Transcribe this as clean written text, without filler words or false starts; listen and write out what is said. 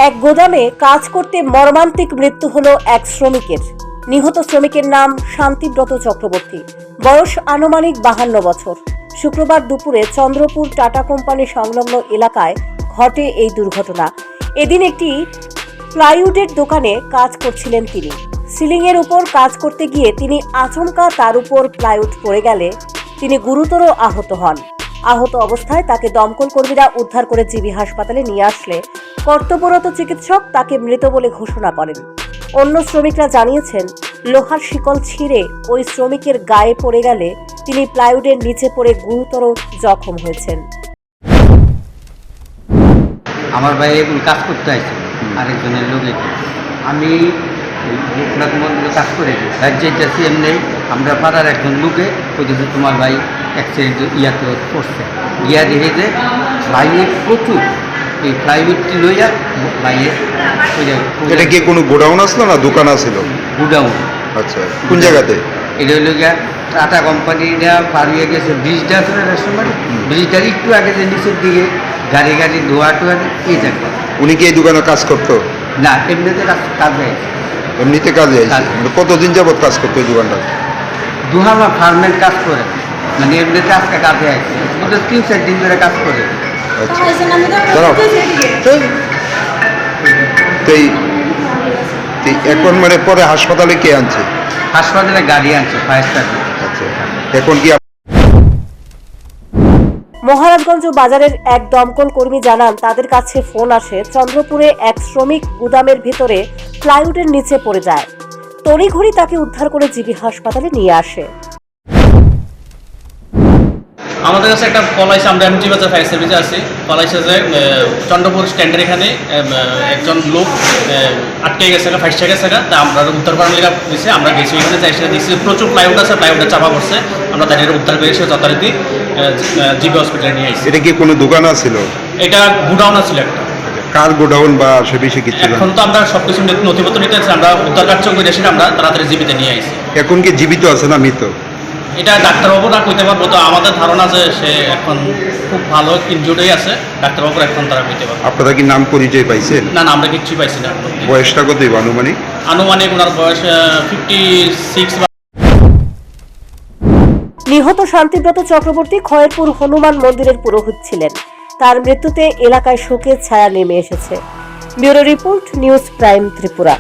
এক গোদামে কাজ করতে মর্মান্তিক মৃত্যু হলো এক শ্রমিকের। নিহত শ্রমিকের নাম শান্তিব্রত চক্রবর্তী, বয়স আনুমানিক 52 বছর। শুক্রবার দুপুরে চন্দ্রপুর টাটা কোম্পানি সংলগ্ন এলাকায় ঘটে এই দুর্ঘটনা। এদিন একটি প্লাইউডের দোকানে কাজ করছিলেন তিনি। সিলিং এর উপর কাজ করতে গিয়ে তিনি আচমকা তার উপর প্লাইউড পড়ে গেলে তিনি গুরুতর আহত হন। আহত অবস্থায় তাকে দমকল কর্মীরা উদ্ধার করে জিবি হাসপাতালে নিয়ে আসলে কর্তব্যরত চিকিৎসক তাকে মৃত বলে ঘোষণা করেন। অন্য শ্রমিকরা জানিয়েছেন, লোহার শিকল ছিঁড়ে ওই শ্রমিকের গায়ে পড়ে গেলে তিনি প্লাইউডের নিচে পড়ে গুরুতর জখম হয়েছেন। আমার ভাই এখন কাজ করতে আসছে আরেকজনের লোকে, আমি কাজ করে দিই রাজ্যেছি এমনি। আমরা পাড়ার একজন লোকে কইতেছে তোমার ভাই অ্যাক্সিডেন্ট ইয়াতে পড়ছে, গিয়া দেখে যে ভাইয়ের প্রচুর এই প্লাইউডটি লইয়া ভাইয়ের। এটা কি কোনো গোডাউন আসলো না দোকান আসলো? গুডাউন। আচ্ছা, কোন জায়গাতে? এটা হইল গিয়া টাটা কোম্পানিটা পার হয়ে গেছে, ব্রিজটা আছে না রেশনবাড়ি, ব্রিজটার একটু আগে যে নিচের দিকে গাড়ি গাড়ি ধোয়া টোয়া এই জায়গা। উনি কি এই দোকানে কাজ করতো? না, এমনিতে কাজ হয়। এমনিতে কাজে আসছে? কতদিন যাবত কাজ করতো এই দোকানটা? দুহামা ফার্মের কাজ করে, মানে এমনিতে আজকে কাজে আসছে, 3-4 দিন ধরে কাজ করে। আচ্ছা, দাঁড়াও। এখন মানে পরে হাসপাতালে কে আনছে? হাসপাতালে গাড়ি আনছে, ফায়ার সার্ভিস। আচ্ছা, এখন কি? মহারাজগঞ্জ বাজারের এক দমকল কর্মী জানান, তাদের কাছে ফোন আসে চন্দ্রপুরে এক শ্রমিক গুদামের ভিতরে প্লাইউডের নিচে পড়ে যায়। তড়িঘড়ি তাকে উদ্ধার করে জিবি হাসপাতালে নিয়ে আসে। আমাদের কাছে একটা কল আসে, আমরা এমজি বাজার ফায়ার সার্ভিসে আছি। কল আসে যে চন্দ্রপুর স্ট্যান্ডের এখানে একজন লোক আটকে গেছে, ফাইসে গেছে, তা আমরা উদ্ধার করার লেগে দিয়েছি। আমরা গেছি এখানে, যাই সেটা দিচ্ছি, প্রচুর প্লাইউড আছে, প্লাইউডে চাপা পড়ছে। আমরা তাদের উদ্ধার করে এসে যথারীতি জিবি হসপিটালে নিয়ে আসছি। এটা কি কোনো দোকান ছিল? এটা গুডাউন আছিল একটা। কার গোডাউন বা সে বিষয়ে কিছু? এখন তো আমরা সবকিছু নথিপত্র নিতে আছি, আমরা উদ্ধার কার্য করে এসে আমরা তাড়াতাড়ি জিবিতে নিয়ে আসছি। এখন কি জীবিত আছে না মৃত? এটা ডাক্তারবাবু না কইতে পারবো, তো আমাদের ধারণা যে সে এখন খুব ভালো ইনজুর্ডই আছে। ডাক্তারবাবু এখন তারা কইতে পারবো। আপনারা কি নাম পরিচয় পাইছেন? না, আমরা কিচ্ছুই পাইছি না। বয়সটা কত আনুমানিক? আনুমানিক ওনার বয়স 56। নিহত শান্তিব্রত চক্রবর্তী খয়েরপুর হনুমান মন্দিরের পুরোহিত ছিলেন। তার মৃত্যুতে এলাকায় শোকের ছায়া নেমে এসেছে। Bureau report, news prime Tripura.